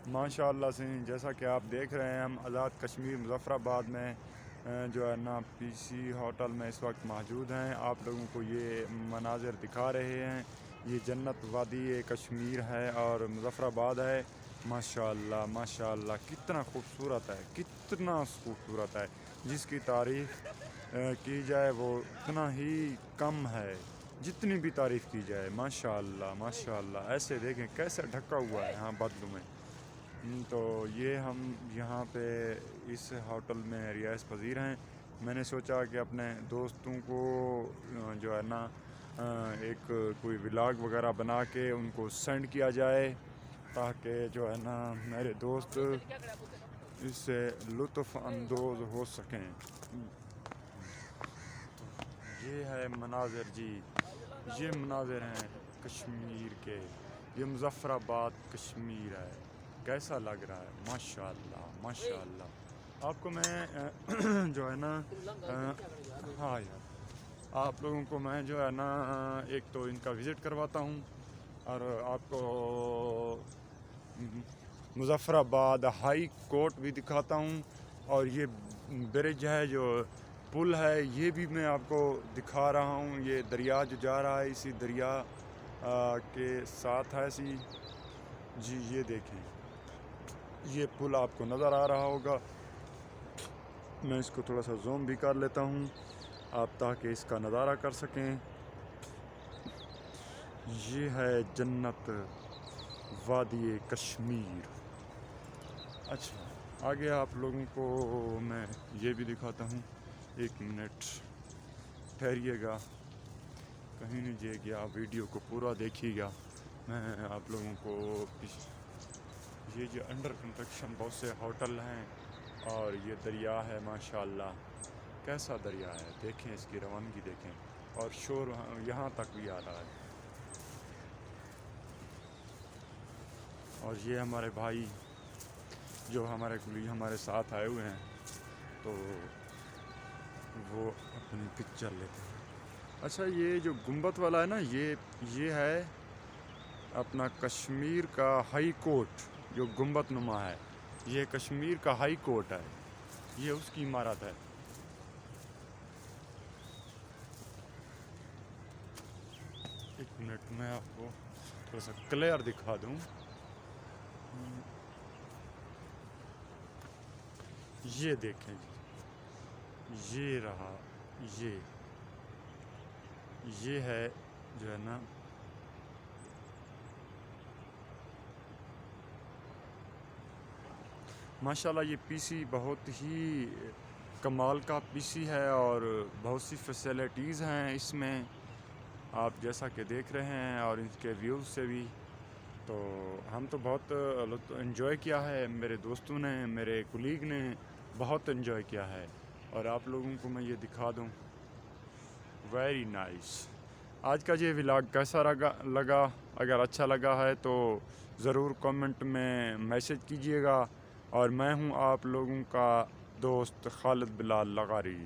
ماشاءاللہ سے جیسا کہ آپ دیکھ رہے ہیں، ہم آزاد کشمیر مظفر آباد میں جو ہے نا پی سی ہوٹل میں اس وقت موجود ہیں. آپ لوگوں کو یہ مناظر دکھا رہے ہیں. یہ جنت وادی کشمیر ہے اور مظفر آباد ہے. ماشاءاللہ ماشاءاللہ کتنا خوبصورت ہے، کتنا خوبصورت ہے. جس کی تعریف کی جائے وہ اتنا ہی کم ہے، جتنی بھی تعریف کی جائے. ماشاءاللہ ماشاءاللہ ایسے دیکھیں کیسے ڈھکا ہوا ہے یہاں بادلوں میں. تو یہ ہم یہاں پہ اس ہوٹل میں رہائش پذیر ہیں. میں نے سوچا کہ اپنے دوستوں کو جو ہے نا ایک کوئی ولاگ وغیرہ بنا کے ان کو سینڈ کیا جائے، تاکہ جو ہے نا میرے دوست اس سے لطف اندوز ہو سکیں. یہ ہے مناظر جی، یہ مناظر ہیں کشمیر کے. یہ مظفر آباد کشمیر ہے. کیسا لگ رہا ہے؟ ماشاءاللہ ماشاءاللہ. آپ کو میں جو ہے نا ہاں یار آپ لوگوں کو میں جو ہے نا ایک تو ان کا وزٹ کرواتا ہوں، اور آپ کو مظفر آباد ہائی کورٹ بھی دکھاتا ہوں. اور یہ برج ہے، جو پل ہے، یہ بھی میں آپ کو دکھا رہا ہوں. یہ دریا جو جا رہا ہے اسی دریا کے ساتھ ہے جی. یہ دیکھیں، یہ پل آپ کو نظر آ رہا ہوگا. میں اس کو تھوڑا سا زوم بھی کر لیتا ہوں آپ تاکہ اس کا نظارہ کر سکیں. یہ ہے جنت وادی کشمیر. اچھا، آگے آپ لوگوں کو میں یہ بھی دکھاتا ہوں. ایک منٹ ٹھہریے گا، کہیں نہیں جائے گا، آپ ویڈیو کو پورا دیکھیے گا. میں آپ لوگوں کو یہ جو انڈر کنسٹرکشن بہت سے ہوٹل ہیں، اور یہ دریا ہے. ماشاءاللہ کیسا دریا ہے، دیکھیں اس کی روانگی دیکھیں، اور شور یہاں تک بھی آ رہا ہے. اور یہ ہمارے بھائی جو ہمارے ساتھ آئے ہوئے ہیں، تو وہ اپنی پکچر لیتے ہیں. اچھا، یہ جو گنبد والا ہے نا، یہ ہے اپنا کشمیر کا ہائی کورٹ. جو گنبد نما ہے، یہ کشمیر کا ہائی کورٹ ہے. یہ اس کی عمارت ہے. ایک منٹ میں آپ کو تھوڑا سا کلیئر دکھا دوں. یہ دیکھیں جی، یہ رہا. یہ ہے جو ہے نا ماشاءاللہ. یہ پی سی بہت ہی کمال کا پی سی ہے، اور بہت سی فیسلٹیز ہیں اس میں، آپ جیسا کہ دیکھ رہے ہیں. اور اس کے ویوز سے بھی تو ہم تو بہت انجوائے کیا ہے. میرے دوستوں نے، میرے کولیگ نے بہت انجوائے کیا ہے. اور آپ لوگوں کو میں یہ دکھا دوں. Very nice. آج کا یہ ولاگ کیسا لگا؟ اگر اچھا لگا ہے تو ضرور کامنٹ میں میسج کیجیے گا. اور میں ہوں آپ لوگوں کا دوست خالد بلال لغاری.